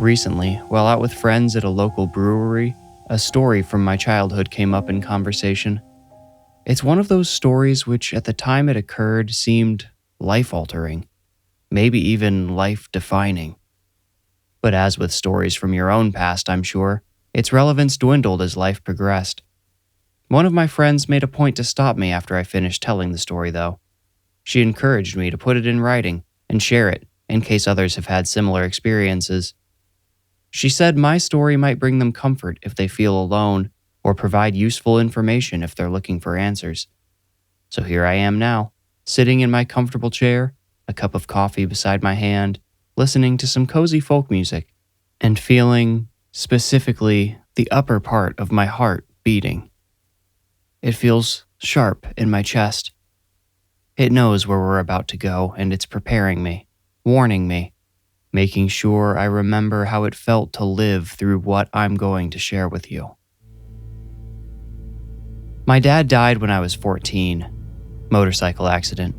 Recently, while out with friends at a local brewery, a story from my childhood came up in conversation. It's one of those stories which, at the time it occurred, seemed life-altering, maybe even life-defining. But as with stories from your own past, I'm sure, its relevance dwindled as life progressed. One of my friends made a point to stop me after I finished telling the story, though. She encouraged me to put it in writing and share it in case others have had similar experiences. She said my story might bring them comfort if they feel alone, or provide useful information if they're looking for answers. So here I am now, sitting in my comfortable chair, a cup of coffee beside my hand, listening to some cozy folk music, and feeling, specifically, the upper part of my heart beating. It feels sharp in my chest. It knows where we're about to go, and it's preparing me, warning me, making sure I remember how it felt to live through what I'm going to share with you. My dad died when I was 14. Motorcycle accident.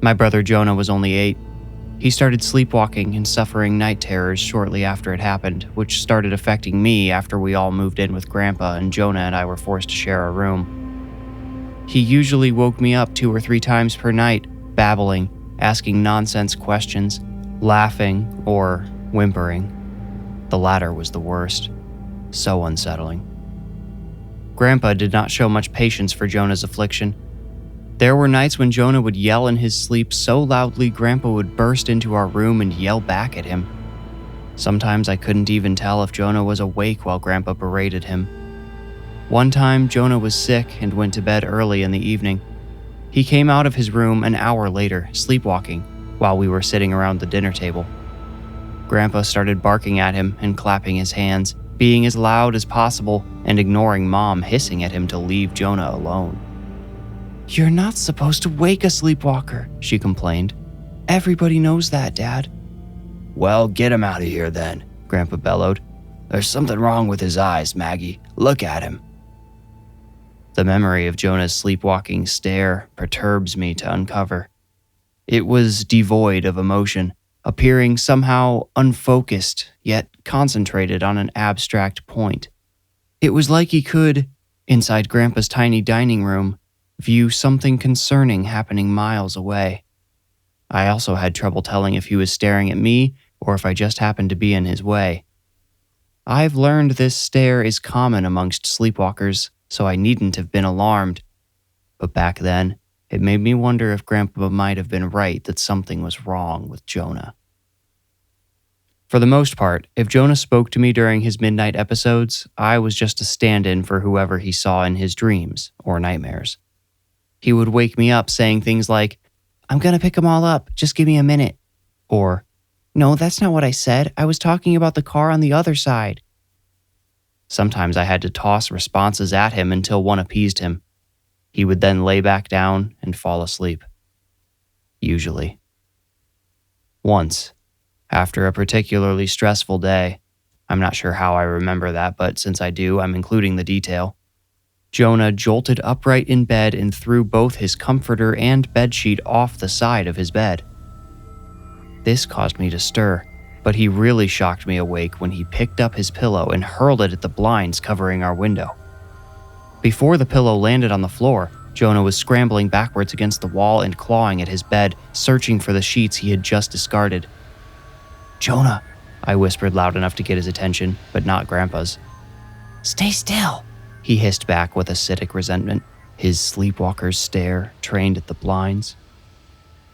My brother Jonah was only 8. He started sleepwalking and suffering night terrors shortly after it happened, which started affecting me after we all moved in with Grandpa and Jonah and I were forced to share a room. He usually woke me up 2 or 3 times per night, babbling, asking nonsense questions, laughing, or whimpering. The latter was the worst. So unsettling. Grandpa did not show much patience for Jonah's affliction. There were nights when Jonah would yell in his sleep so loudly Grandpa would burst into our room and yell back at him. Sometimes I couldn't even tell if Jonah was awake while Grandpa berated him. One time, Jonah was sick and went to bed early in the evening. He came out of his room an hour later, sleepwalking, while we were sitting around the dinner table. Grandpa started barking at him and clapping his hands, being as loud as possible and ignoring Mom hissing at him to leave Jonah alone. "You're not supposed to wake a sleepwalker," she complained. "Everybody knows that, Dad." "Well, get him out of here then," Grandpa bellowed. "There's something wrong with his eyes, Maggie. Look at him." The memory of Jonah's sleepwalking stare perturbs me to uncover. It was devoid of emotion, appearing somehow unfocused, yet concentrated on an abstract point. It was like he could, inside Grandpa's tiny dining room, view something concerning happening miles away. I also had trouble telling if he was staring at me or if I just happened to be in his way. I've learned this stare is common amongst sleepwalkers, so I needn't have been alarmed. But back then, it made me wonder if Grandpa might have been right that something was wrong with Jonah. For the most part, if Jonah spoke to me during his midnight episodes, I was just a stand-in for whoever he saw in his dreams or nightmares. He would wake me up saying things like, "I'm gonna pick them all up, just give me a minute." Or, "No, that's not what I said. I was talking about the car on the other side." Sometimes I had to toss responses at him until one appeased him. He would then lay back down and fall asleep. Usually. Once, after a particularly stressful day, I'm not sure how I remember that, but since I do, I'm including the detail, Jonah jolted upright in bed and threw both his comforter and bedsheet off the side of his bed. This caused me to stir, but he really shocked me awake when he picked up his pillow and hurled it at the blinds covering our window. Before the pillow landed on the floor, Jonah was scrambling backwards against the wall and clawing at his bed, searching for the sheets he had just discarded. "Jonah," I whispered loud enough to get his attention, but not Grandpa's. "Stay still," he hissed back with acidic resentment, his sleepwalker's stare trained at the blinds.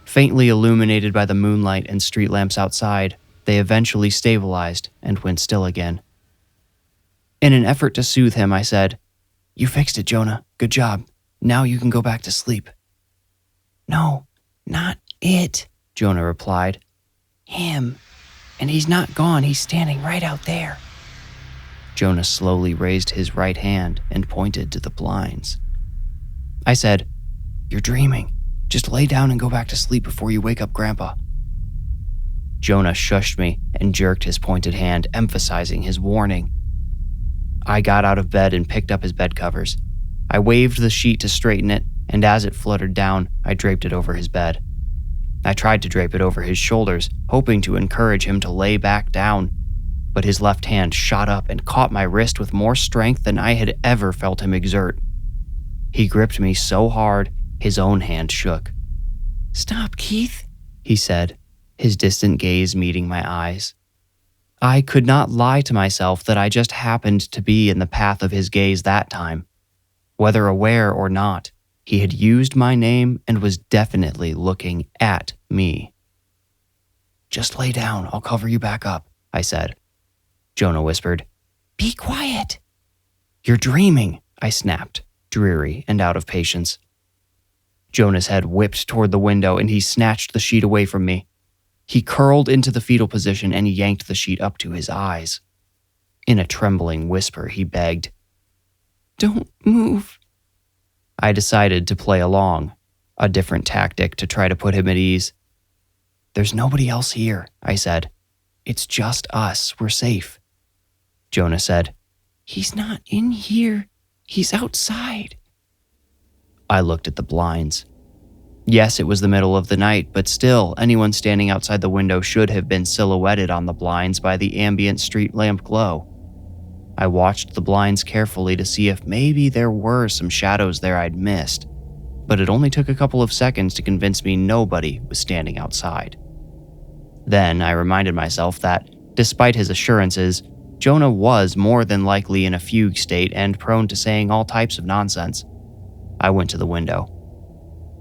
Faintly illuminated by the moonlight and street lamps outside, they eventually stabilized and went still again. In an effort to soothe him, I said, "You fixed it, Jonah. Good job. Now you can go back to sleep." "No, not it," Jonah replied. "Him. And he's not gone. He's standing right out there." Jonah slowly raised his right hand and pointed to the blinds. I said, "You're dreaming. Just lay down and go back to sleep before you wake up Grandpa." Jonah shushed me and jerked his pointed hand, emphasizing his warning. I got out of bed and picked up his bed covers. I waved the sheet to straighten it, and as it fluttered down, I draped it over his bed. I tried to drape it over his shoulders, hoping to encourage him to lay back down. but his left hand shot up and caught my wrist with more strength than I had ever felt him exert. He gripped me so hard, his own hand shook. "Stop, Keith," he said, his distant gaze meeting my eyes. I could not lie to myself that I just happened to be in the path of his gaze that time. Whether aware or not, he had used my name and was definitely looking at me. "Just lay down, I'll cover you back up," I said. Jonah whispered, "Be quiet." "You're dreaming," I snapped, dreary and out of patience. Jonah's head whipped toward the window and he snatched the sheet away from me. He curled into the fetal position and yanked the sheet up to his eyes. In a trembling whisper, he begged, "Don't move." I decided to play along, a different tactic to try to put him at ease. "There's nobody else here," I said. "It's just us. We're safe." Jonah said, "He's not in here. He's outside." I looked at the blinds. Yes, it was the middle of the night, but still, anyone standing outside the window should have been silhouetted on the blinds by the ambient street lamp glow. I watched the blinds carefully to see if maybe there were some shadows there I'd missed, but it only took a couple of seconds to convince me nobody was standing outside. Then I reminded myself that, despite his assurances, Jonah was more than likely in a fugue state and prone to saying all types of nonsense. I went to the window.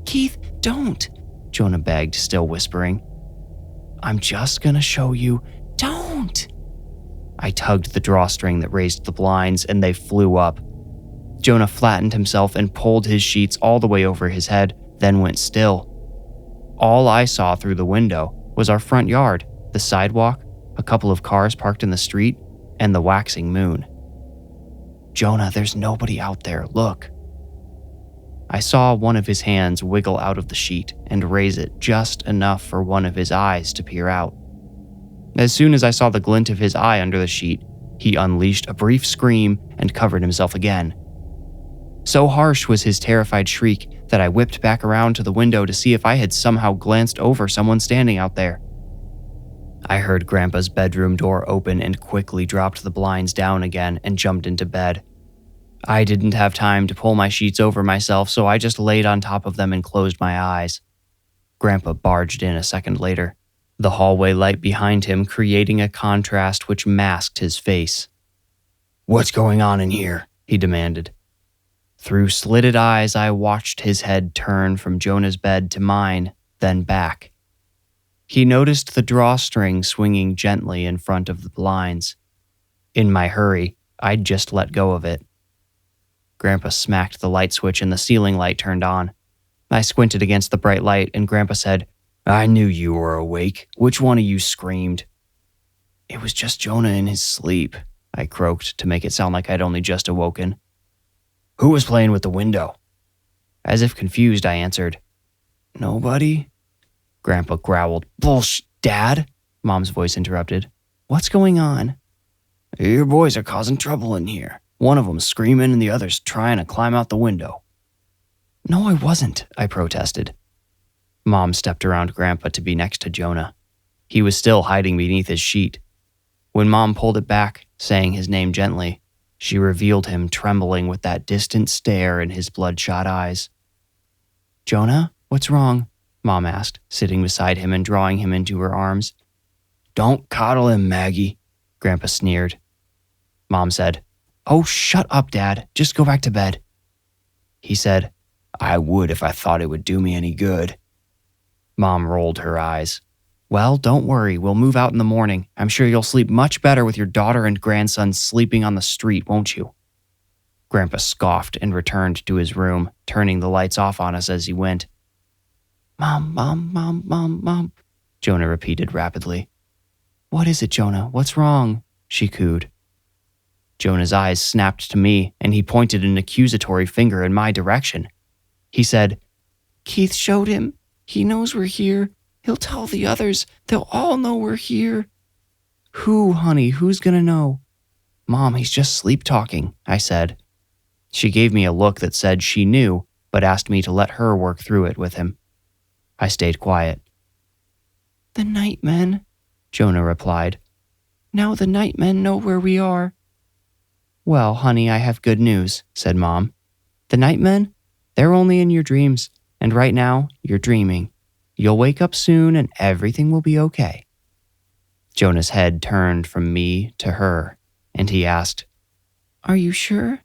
"Keith, don't," Jonah begged, still whispering. "I'm just gonna show you. Don't." I tugged the drawstring that raised the blinds and they flew up. Jonah flattened himself and pulled his sheets all the way over his head, then went still. All I saw through the window was our front yard, the sidewalk, a couple of cars parked in the street, and the waxing moon. "Jonah, there's nobody out there. Look." I saw one of his hands wiggle out of the sheet and raise it just enough for one of his eyes to peer out. As soon as I saw the glint of his eye under the sheet, he unleashed a brief scream and covered himself again. So harsh was his terrified shriek that I whipped back around to the window to see if I had somehow glanced over someone standing out there. I heard Grandpa's bedroom door open and quickly dropped the blinds down again and jumped into bed. I didn't have time to pull my sheets over myself, so I just laid on top of them and closed my eyes. Grandpa barged in a second later, the hallway light behind him creating a contrast which masked his face. "What's going on in here?" he demanded. Through slitted eyes, I watched his head turn from Jonah's bed to mine, then back. He noticed the drawstring swinging gently in front of the blinds. In my hurry, I'd just let go of it. Grandpa smacked the light switch and the ceiling light turned on. I squinted against the bright light and Grandpa said, "I knew you were awake. Which one of you screamed?" "It was just Jonah in his sleep," I croaked to make it sound like I'd only just awoken. "Who was playing with the window?" As if confused, I answered, "Nobody." Grandpa growled. "Bullsh, Dad," Mom's voice interrupted. "What's going on?" "Your boys are causing trouble in here. One of them screaming and the other's trying to climb out the window." "No, I wasn't," I protested. Mom stepped around Grandpa to be next to Jonah. He was still hiding beneath his sheet. When Mom pulled it back, saying his name gently, she revealed him trembling with that distant stare in his bloodshot eyes. "Jonah, what's wrong?" Mom asked, sitting beside him and drawing him into her arms. "Don't coddle him, Maggie," Grandpa sneered. Mom said, "Oh, shut up, Dad. Just go back to bed." He said, "I would if I thought it would do me any good." Mom rolled her eyes. "Well, don't worry. We'll move out in the morning. I'm sure you'll sleep much better with your daughter and grandson sleeping on the street, won't you?" Grandpa scoffed and returned to his room, turning the lights off on us as he went. "Mom, Mom, Mom, Mom, Mom," Jonah repeated rapidly. "What is it, Jonah? What's wrong?" she cooed. Jonah's eyes snapped to me, and he pointed an accusatory finger in my direction. He said, "Keith showed him. He knows we're here. He'll tell the others. They'll all know we're here." "Who, honey? Who's gonna know?" "Mom, he's just sleep-talking," I said. She gave me a look that said she knew, but asked me to let her work through it with him. I stayed quiet. "The Nightmen," Jonah replied. Now the nightmen know where we are. Well, honey, I have good news, said Mom. The nightmen? They're only in your dreams, and right now, you're dreaming. You'll wake up soon and everything will be okay. Jonah's head turned from me to her, and he asked, Are you sure?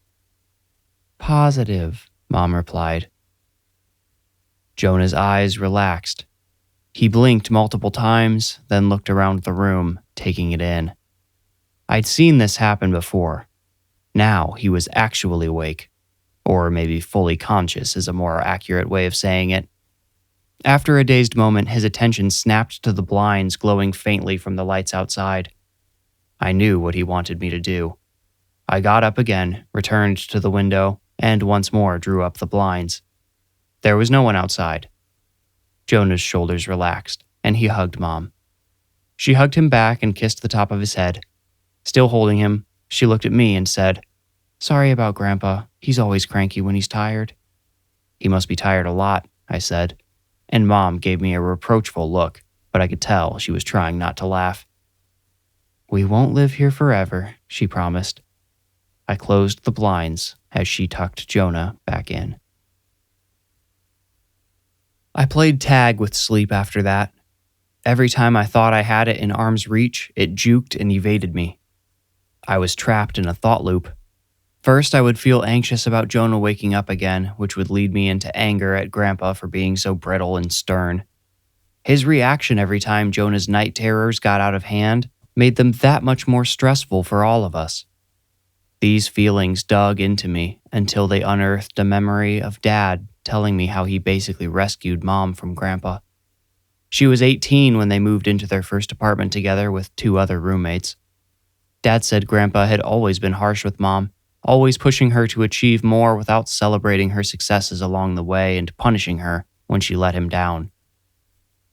Positive, Mom replied. Jonah's eyes relaxed. He blinked multiple times, then looked around the room, taking it in. I'd seen this happen before. Now he was actually awake, or maybe fully conscious is a more accurate way of saying it. After a dazed moment, his attention snapped to the blinds glowing faintly from the lights outside. I knew what he wanted me to do. I got up again, returned to the window, and once more drew up the blinds. There was no one outside. Jonah's shoulders relaxed, and he hugged Mom. She hugged him back and kissed the top of his head. Still holding him, she looked at me and said, Sorry about Grandpa. He's always cranky when he's tired. He must be tired a lot, I said, and Mom gave me a reproachful look, but I could tell she was trying not to laugh. We won't live here forever, she promised. I closed the blinds as she tucked Jonah back in. I played tag with sleep after that. Every time I thought I had it in arm's reach, it juked and evaded me. I was trapped in a thought loop. First, I would feel anxious about Jonah waking up again, which would lead me into anger at Grandpa for being so brittle and stern. His reaction every time Jonah's night terrors got out of hand made them that much more stressful for all of us. These feelings dug into me until they unearthed a memory of Dad telling me how he basically rescued Mom from Grandpa. She was 18 when they moved into their first apartment together with 2 other roommates. Dad said Grandpa had always been harsh with Mom, always pushing her to achieve more without celebrating her successes along the way and punishing her when she let him down.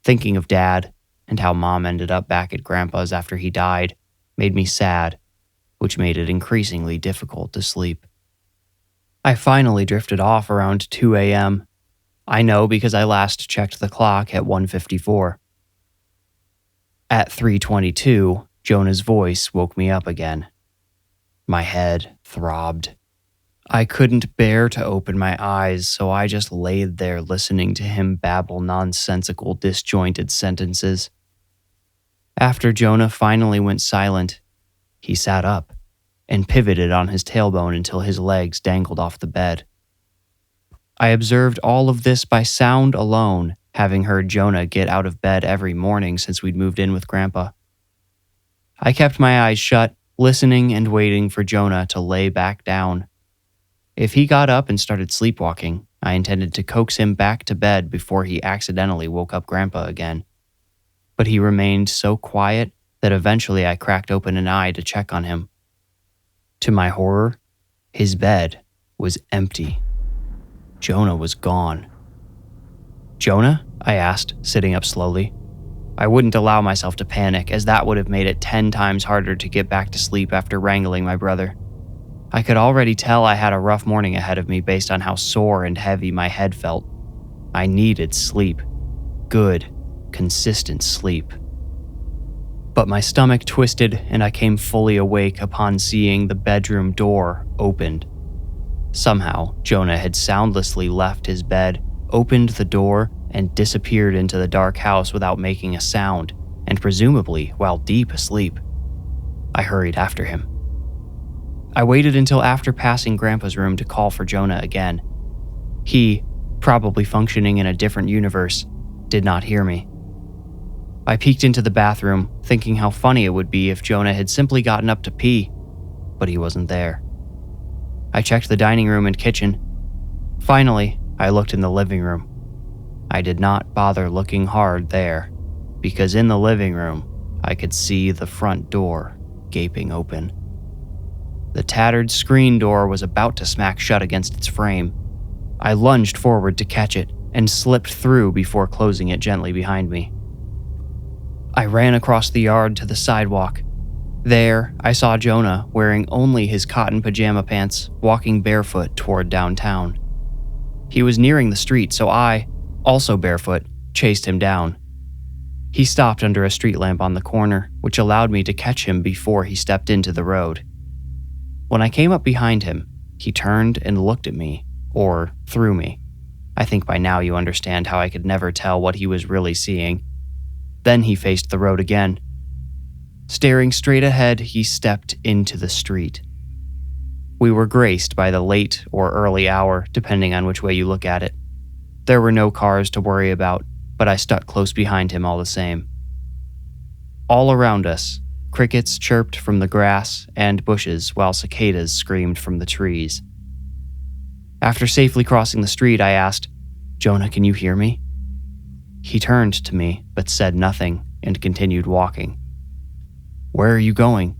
Thinking of Dad and how Mom ended up back at Grandpa's after he died made me sad, which made it increasingly difficult to sleep. I finally drifted off around 2 a.m. I know because I last checked the clock at 1:54. At 3:22, Jonah's voice woke me up again. My head throbbed. I couldn't bear to open my eyes, so I just laid there listening to him babble nonsensical, disjointed sentences. After Jonah finally went silent, he sat up and pivoted on his tailbone until his legs dangled off the bed. I observed all of this by sound alone, having heard Jonah get out of bed every morning since we'd moved in with Grandpa. I kept my eyes shut, listening and waiting for Jonah to lay back down. If he got up and started sleepwalking, I intended to coax him back to bed before he accidentally woke up Grandpa again. But he remained so quiet that eventually I cracked open an eye to check on him. To my horror, his bed was empty. Jonah was gone. Jonah? I asked, sitting up slowly. I wouldn't allow myself to panic, as that would have made it 10 times harder to get back to sleep after wrangling my brother. I could already tell I had a rough morning ahead of me based on how sore and heavy my head felt. I needed sleep. Good, consistent sleep. But my stomach twisted and I came fully awake upon seeing the bedroom door opened. Somehow, Jonah had soundlessly left his bed, opened the door, and disappeared into the dark house without making a sound, and presumably while deep asleep. I hurried after him. I waited until after passing Grandpa's room to call for Jonah again. He, probably functioning in a different universe, did not hear me. I peeked into the bathroom, thinking how funny it would be if Jonah had simply gotten up to pee, but he wasn't there. I checked the dining room and kitchen. Finally, I looked in the living room. I did not bother looking hard there, because in the living room, I could see the front door gaping open. The tattered screen door was about to smack shut against its frame. I lunged forward to catch it and slipped through before closing it gently behind me. I ran across the yard to the sidewalk. There, I saw Jonah, wearing only his cotton pajama pants, walking barefoot toward downtown. He was nearing the street, so I, also barefoot, chased him down. He stopped under a street lamp on the corner, which allowed me to catch him before he stepped into the road. When I came up behind him, he turned and looked at me, or through me. I think by now you understand how I could never tell what he was really seeing. Then he faced the road again. Staring straight ahead, he stepped into the street. We were graced by the late or early hour, depending on which way you look at it. There were no cars to worry about, but I stuck close behind him all the same. All around us, crickets chirped from the grass and bushes while cicadas screamed from the trees. After safely crossing the street, I asked, "Jonah, can you hear me?" He turned to me, but said nothing and continued walking. "Where are you going?"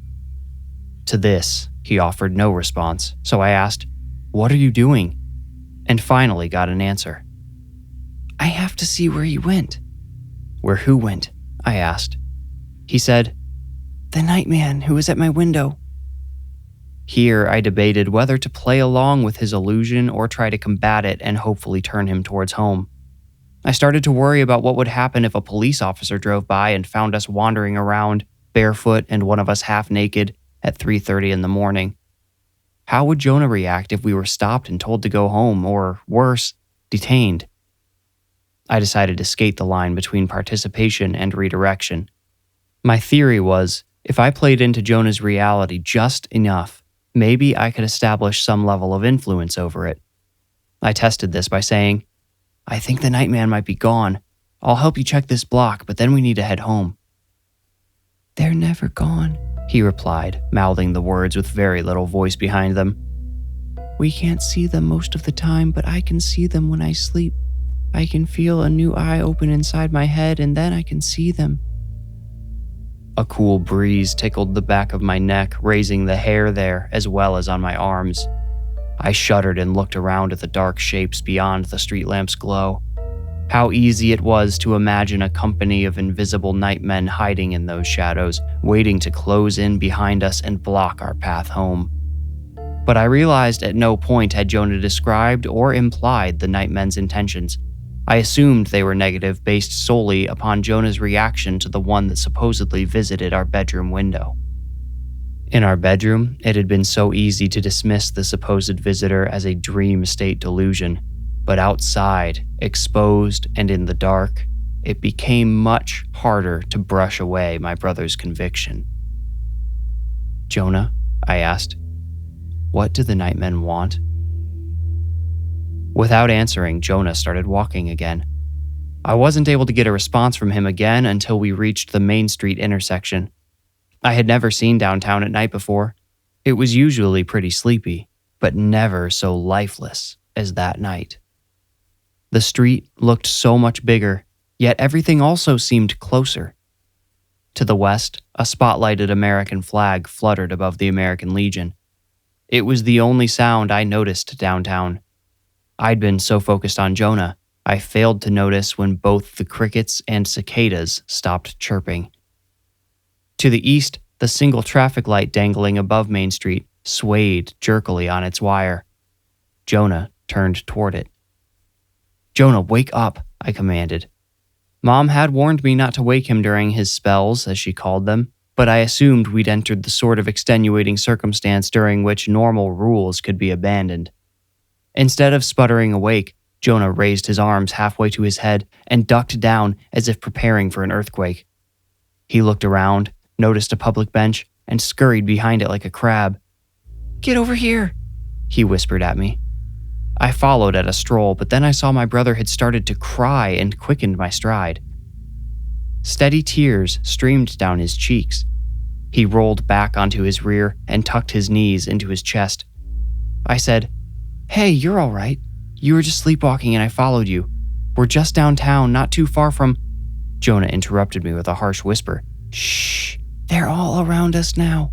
To this, he offered no response, so I asked, "What are you doing?" And finally got an answer. "I have to see where he went." "Where who went?" I asked. He said, "The nightman who was at my window." Here I debated whether to play along with his illusion or try to combat it and hopefully turn him towards home. I started to worry about what would happen if a police officer drove by and found us wandering around, barefoot and one of us half naked, at 3:30 in the morning. How would Jonah react if we were stopped and told to go home, or worse, detained? I decided to skate the line between participation and redirection. My theory was, if I played into Jonah's reality just enough, maybe I could establish some level of influence over it. I tested this by saying, "I think the nightman might be gone. I'll help you check this block, but then we need to head home." "They're never gone," he replied, mouthing the words with very little voice behind them. "We can't see them most of the time, but I can see them when I sleep. I can feel a new eye open inside my head, and then I can see them." A cool breeze tickled the back of my neck, raising the hair there as well as on my arms. I shuddered and looked around at the dark shapes beyond the street lamp's glow. How easy it was to imagine a company of invisible nightmen hiding in those shadows, waiting to close in behind us and block our path home. But I realized at no point had Jonah described or implied the nightmen's intentions. I assumed they were negative based solely upon Jonah's reaction to the one that supposedly visited our bedroom window. In our bedroom, it had been so easy to dismiss the supposed visitor as a dream state delusion, but outside, exposed and in the dark, it became much harder to brush away my brother's conviction. "Jonah," I asked, "what do the nightmen want?" Without answering, Jonah started walking again. I wasn't able to get a response from him again until we reached the Main Street intersection. I had never seen downtown at night before. It was usually pretty sleepy, but never so lifeless as that night. The street looked so much bigger, yet everything also seemed closer. To the west, a spotlighted American flag fluttered above the American Legion. It was the only sound I noticed downtown. I'd been so focused on Jonah, I failed to notice when both the crickets and cicadas stopped chirping. To the east, the single traffic light dangling above Main Street swayed jerkily on its wire. Jonah turned toward it. "Jonah, wake up," I commanded. Mom had warned me not to wake him during his spells, as she called them, but I assumed we'd entered the sort of extenuating circumstance during which normal rules could be abandoned. Instead of sputtering awake, Jonah raised his arms halfway to his head and ducked down as if preparing for an earthquake. He looked around, noticed a public bench, and scurried behind it like a crab. "Get over here," he whispered at me. I followed at a stroll, but then I saw my brother had started to cry and quickened my stride. Steady tears streamed down his cheeks. He rolled back onto his rear and tucked his knees into his chest. I said, "Hey, you're all right. You were just sleepwalking and I followed you. We're just downtown, not too far from—" Jonah interrupted me with a harsh whisper. "Shh, they're all around us now."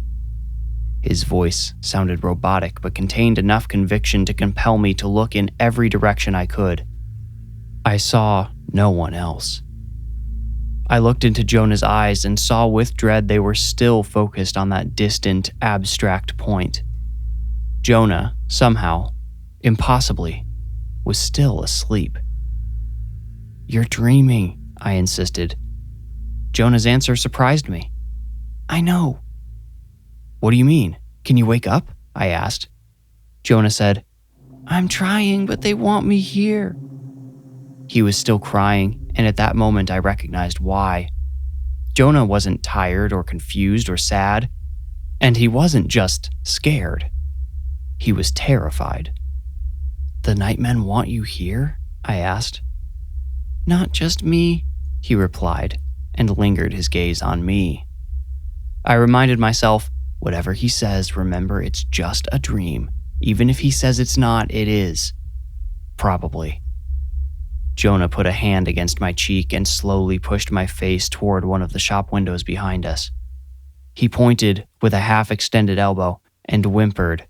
His voice sounded robotic but contained enough conviction to compel me to look in every direction I could. I saw no one else. I looked into Jonah's eyes and saw with dread they were still focused on that distant, abstract point. Jonah, somehow, impossibly, was still asleep. "You're dreaming," I insisted. Jonah's answer surprised me. I know. What do you mean? Can you wake up? I asked. Jonah said, I'm trying, but they want me here. He was still crying, and at that moment I recognized why. Jonah wasn't tired or confused or sad, and he wasn't just scared. He was terrified. The Nightmen want you here? I asked. Not just me, he replied, and lingered his gaze on me. I reminded myself, whatever he says, remember it's just a dream. Even if he says it's not, it is. Probably. Jonah put a hand against my cheek and slowly pushed my face toward one of the shop windows behind us. He pointed with a half-extended elbow and whimpered,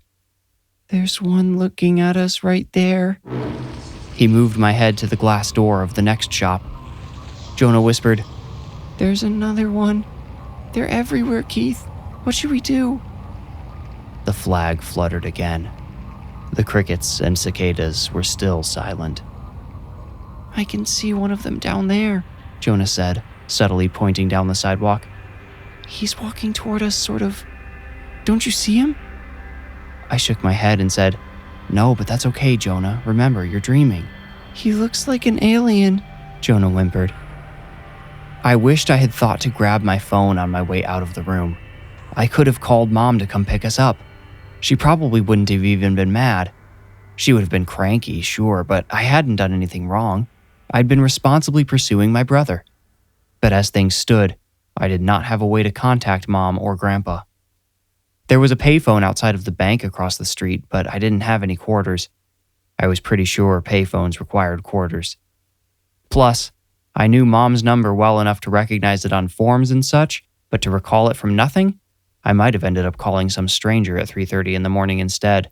There's one looking at us right there. He moved my head to the glass door of the next shop. Jonah whispered, There's another one. They're everywhere, Keith. What should we do? The flag fluttered again. The crickets and cicadas were still silent. I can see one of them down there, Jonah said, subtly pointing down the sidewalk. He's walking toward us, sort of. Don't you see him? I shook my head and said, No, but that's okay, Jonah. Remember, you're dreaming. He looks like an alien, Jonah whimpered. I wished I had thought to grab my phone on my way out of the room. I could have called Mom to come pick us up. She probably wouldn't have even been mad. She would have been cranky, sure, but I hadn't done anything wrong. I'd been responsibly pursuing my brother. But as things stood, I did not have a way to contact Mom or Grandpa. There was a payphone outside of the bank across the street, but I didn't have any quarters. I was pretty sure payphones required quarters. Plus, I knew Mom's number well enough to recognize it on forms and such, but to recall it from nothing, I might have ended up calling some stranger at 3:30 in the morning instead.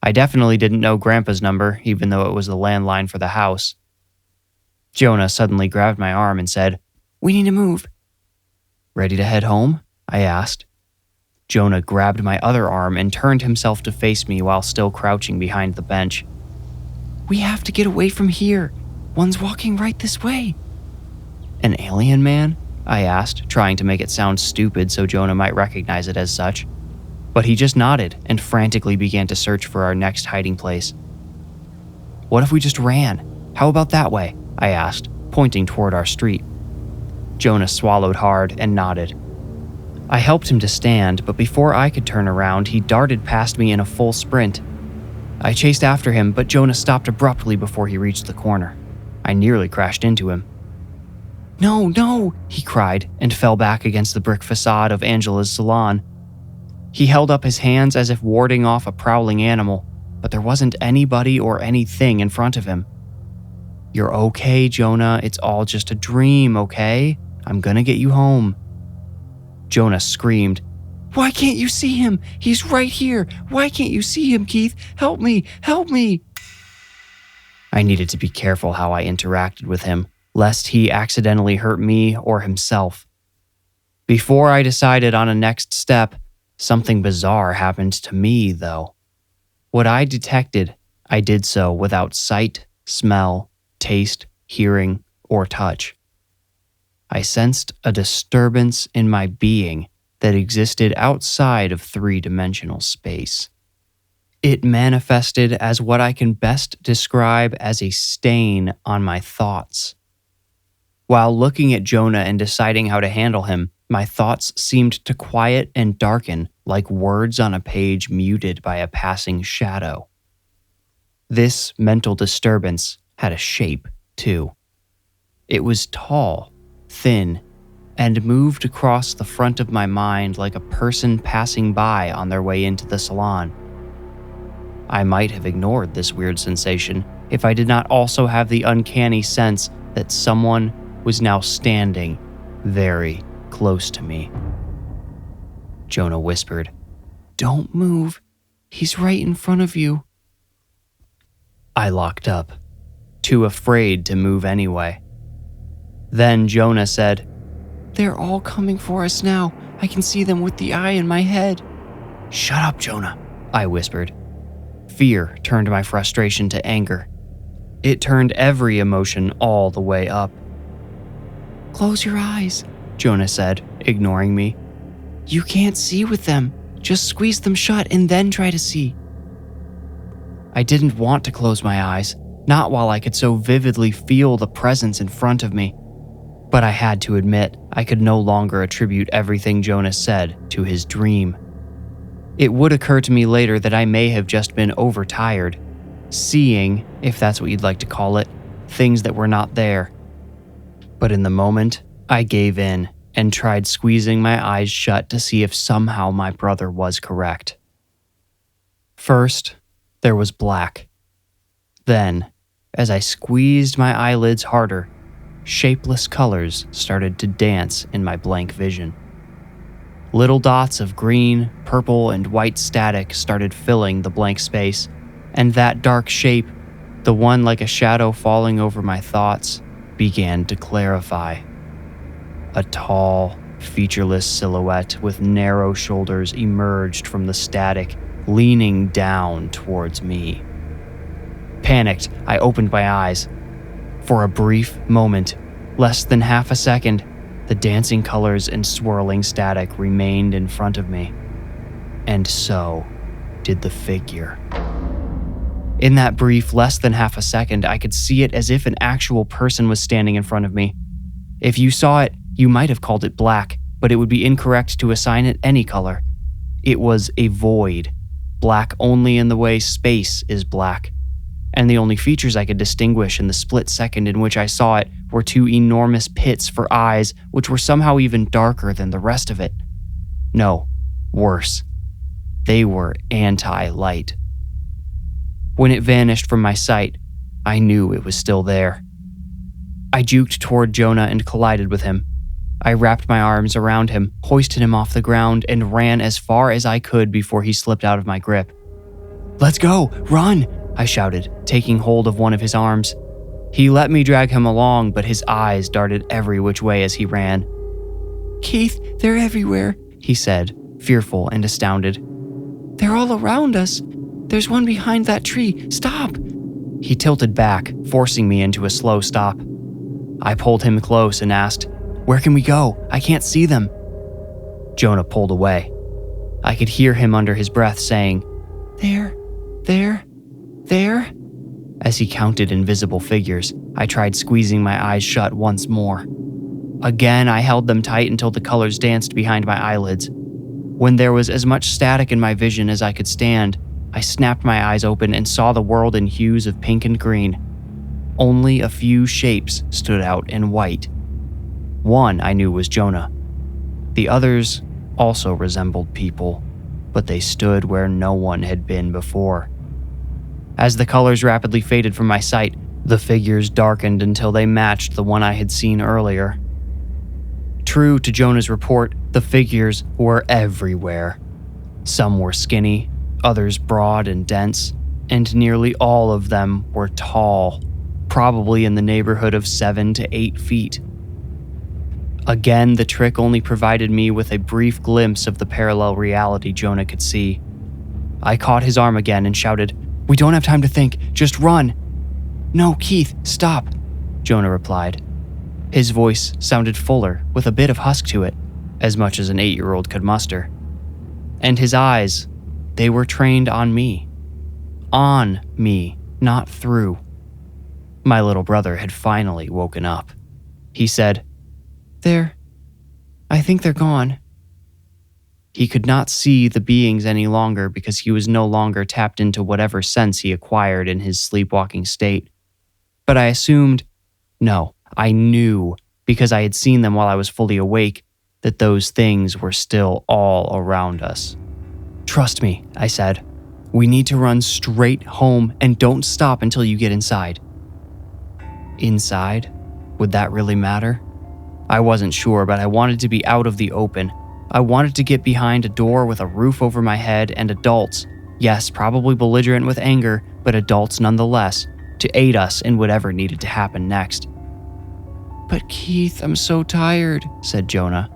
I definitely didn't know Grandpa's number, even though it was the landline for the house. Jonah suddenly grabbed my arm and said, We need to move. Ready to head home? I asked. Jonah grabbed my other arm and turned himself to face me while still crouching behind the bench. We have to get away from here. One's walking right this way. An alien man? I asked, trying to make it sound stupid so Jonah might recognize it as such. But he just nodded and frantically began to search for our next hiding place. What if we just ran? How about that way? I asked, pointing toward our street. Jonah swallowed hard and nodded. I helped him to stand, but before I could turn around, he darted past me in a full sprint. I chased after him, but Jonah stopped abruptly before he reached the corner. I nearly crashed into him. No, he cried and fell back against the brick facade of Angela's salon. He held up his hands as if warding off a prowling animal, but there wasn't anybody or anything in front of him. You're okay, Jonah. It's all just a dream, okay? I'm gonna get you home. Jonah screamed. Why can't you see him? He's right here. Why can't you see him, Keith? Help me! Help me! I needed to be careful how I interacted with him, lest he accidentally hurt me or himself. Before I decided on a next step, something bizarre happened to me, though. What I detected, I did so without sight, smell, taste, hearing, or touch. I sensed a disturbance in my being that existed outside of three-dimensional space. It manifested as what I can best describe as a stain on my thoughts. While looking at Jonah and deciding how to handle him, my thoughts seemed to quiet and darken like words on a page muted by a passing shadow. This mental disturbance had a shape, too. It was tall, thin, and moved across the front of my mind like a person passing by on their way into the salon. I might have ignored this weird sensation if I did not also have the uncanny sense that someone was now standing very close to me. Jonah whispered, Don't move. He's right in front of you. I locked up, too afraid to move anyway. Then Jonah said, They're all coming for us now. I can see them with the eye in my head. Shut up, Jonah, I whispered. Fear turned my frustration to anger. It turned every emotion all the way up. Close your eyes, Jonah said, ignoring me. You can't see with them. Just squeeze them shut and then try to see. I didn't want to close my eyes, not while I could so vividly feel the presence in front of me. But I had to admit, I could no longer attribute everything Jonah said to his dream. It would occur to me later that I may have just been overtired, seeing, if that's what you'd like to call it, things that were not there. But in the moment, I gave in and tried squeezing my eyes shut to see if somehow my brother was correct. First, there was black. Then, as I squeezed my eyelids harder, shapeless colors started to dance in my blank vision. Little dots of green, purple, and white static started filling the blank space, and that dark shape, the one like a shadow falling over my thoughts, began to clarify. A tall, featureless silhouette with narrow shoulders emerged from the static, leaning down towards me. Panicked, I opened my eyes. For a brief moment, less than half a second, the dancing colors and swirling static remained in front of me. And so did the figure. In that brief less than half a second, I could see it as if an actual person was standing in front of me. If you saw it, you might have called it black, but it would be incorrect to assign it any color. It was a void, black only in the way space is black. And the only features I could distinguish in the split second in which I saw it were two enormous pits for eyes, which were somehow even darker than the rest of it. No, worse. They were anti-light. When it vanished from my sight, I knew it was still there. I juked toward Jonah and collided with him. I wrapped my arms around him, hoisted him off the ground, and ran as far as I could before he slipped out of my grip. Let's go! Run! I shouted, taking hold of one of his arms. He let me drag him along, but his eyes darted every which way as he ran. Keith, they're everywhere, he said, fearful and astounded. They're all around us. There's one behind that tree. Stop! He tilted back, forcing me into a slow stop. I pulled him close and asked, Where can we go? I can't see them. Jonah pulled away. I could hear him under his breath saying, There. As he counted invisible figures, I tried squeezing my eyes shut once more. Again, I held them tight until the colors danced behind my eyelids. When there was as much static in my vision as I could stand, I snapped my eyes open and saw the world in hues of pink and green. Only a few shapes stood out in white. One I knew was Jonah. The others also resembled people, but they stood where no one had been before. As the colors rapidly faded from my sight, the figures darkened until they matched the one I had seen earlier. True to Jonah's report, the figures were everywhere. Some were skinny, others broad and dense, and nearly all of them were tall, probably in the neighborhood of 7 to 8 feet. Again, the trick only provided me with a brief glimpse of the parallel reality Jonah could see. I caught his arm again and shouted, We don't have time to think, just run. No, Keith, stop, Jonah replied. His voice sounded fuller, with a bit of husk to it, as much as an 8-year-old could muster. And his eyes, they were trained on me. On me, not through. My little brother had finally woken up. He said, I think they're gone. He could not see the beings any longer because he was no longer tapped into whatever sense he acquired in his sleepwalking state. But I assumed, no, I knew, because I had seen them while I was fully awake, that those things were still all around us. Trust me, I said. We need to run straight home and don't stop until you get inside. Inside? Would that really matter? I wasn't sure, but I wanted to be out of the open. I wanted to get behind a door with a roof over my head and adults, yes, probably belligerent with anger, but adults nonetheless, to aid us in whatever needed to happen next. But Keith, I'm so tired, said Jonah.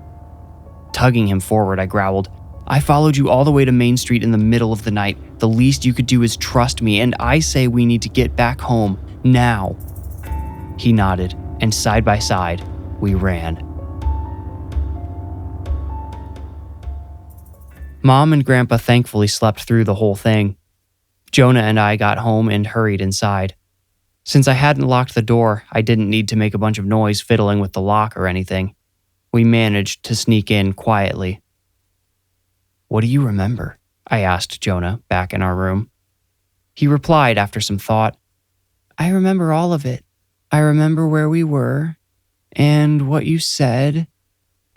Tugging him forward, I growled, I followed you all the way to Main Street in the middle of the night. The least you could do is trust me, and I say we need to get back home, now. He nodded, and side by side, we ran. Mom and Grandpa thankfully slept through the whole thing. Jonah and I got home and hurried inside. Since I hadn't locked the door, I didn't need to make a bunch of noise fiddling with the lock or anything. We managed to sneak in quietly. "What do you remember?" I asked Jonah back in our room. He replied after some thought, "I remember all of it. I remember where we were, and what you said,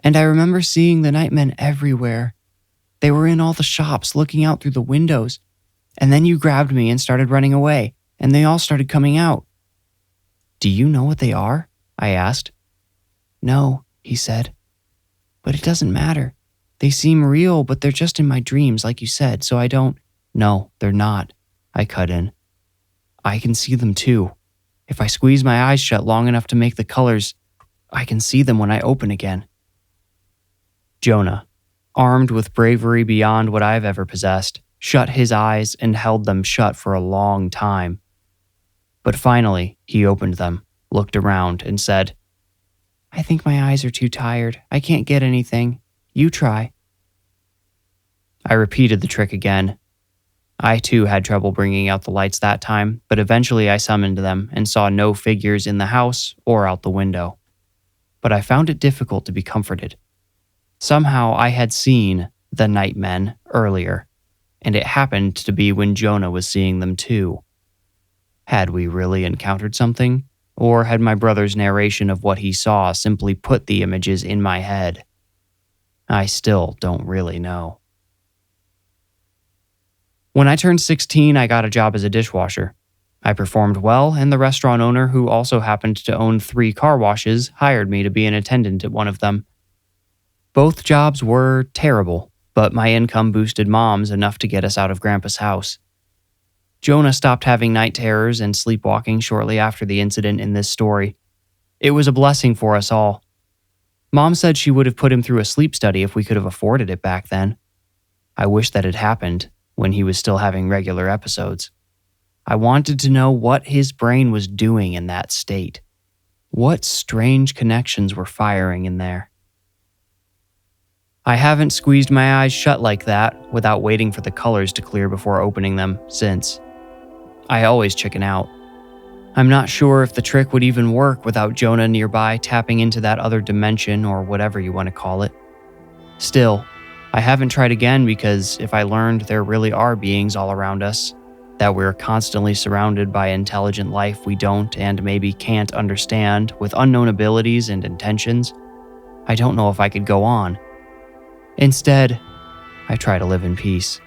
and I remember seeing the nightmen everywhere. They were in all the shops looking out through the windows, and then you grabbed me and started running away, and they all started coming out." "Do you know what they are?" I asked. "No," he said, "but it doesn't matter. They seem real, but they're just in my dreams, like you said, so I don't—" "No, they're not," I cut in. "I can see them too. If I squeeze my eyes shut long enough to make the colors, I can see them when I open again." Jonah, armed with bravery beyond what I've ever possessed, shut his eyes and held them shut for a long time. But finally, he opened them, looked around, and said, "I think my eyes are too tired. I can't get anything. You try." I repeated the trick again. I too had trouble bringing out the lights that time, but eventually I summoned them and saw no figures in the house or out the window. But I found it difficult to be comforted. Somehow I had seen the nightmen earlier, and it happened to be when Jonah was seeing them too. Had we really encountered something, or had my brother's narration of what he saw simply put the images in my head? I still don't really know. When I turned 16, I got a job as a dishwasher. I performed well, and the restaurant owner, who also happened to own 3 car washes, hired me to be an attendant at one of them. Both jobs were terrible, but my income boosted Mom's enough to get us out of Grandpa's house. Jonah stopped having night terrors and sleepwalking shortly after the incident in this story. It was a blessing for us all. Mom said she would have put him through a sleep study if we could have afforded it back then. I wish that had happened when he was still having regular episodes. I wanted to know what his brain was doing in that state. What strange connections were firing in there? I haven't squeezed my eyes shut like that without waiting for the colors to clear before opening them since. I always chicken out. I'm not sure if the trick would even work without Jonah nearby tapping into that other dimension or whatever you want to call it. Still, I haven't tried again because if I learned there really are beings all around us, that we're constantly surrounded by intelligent life we don't and maybe can't understand with unknown abilities and intentions, I don't know if I could go on. Instead, I try to live in peace.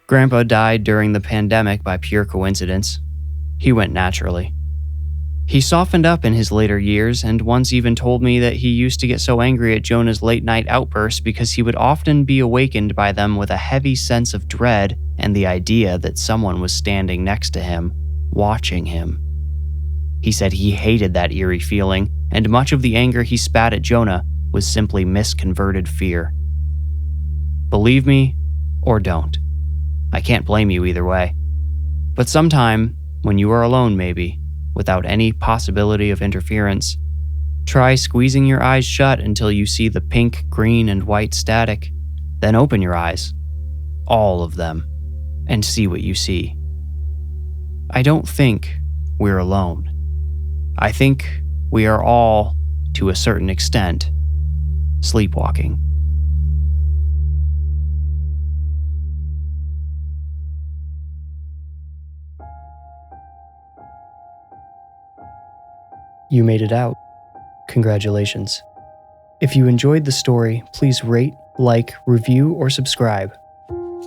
Grandpa died during the pandemic by pure coincidence. He went naturally. He softened up in his later years and once even told me that he used to get so angry at Jonah's late-night outbursts because he would often be awakened by them with a heavy sense of dread and the idea that someone was standing next to him, watching him. He said he hated that eerie feeling, and much of the anger he spat at Jonah was simply misconverted fear. Believe me or don't. I can't blame you either way. But sometime, when you are alone maybe, without any possibility of interference, try squeezing your eyes shut until you see the pink, green, and white static. Then open your eyes, all of them, and see what you see. I don't think we're alone. I think we are all, to a certain extent, sleepwalking. You made it out. Congratulations. If you enjoyed the story, please rate, like, review, or subscribe.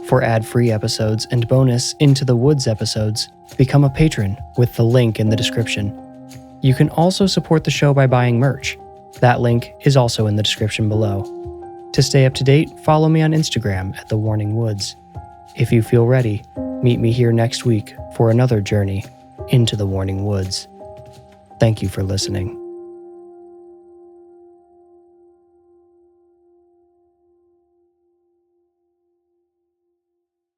For ad-free episodes and bonus Into the Woods episodes, become a patron with the link in the description. You can also support the show by buying merch. That link is also in the description below. To stay up to date, follow me on Instagram at The Warning Woods. If you feel ready, meet me here next week for another journey into the Warning Woods. Thank you for listening.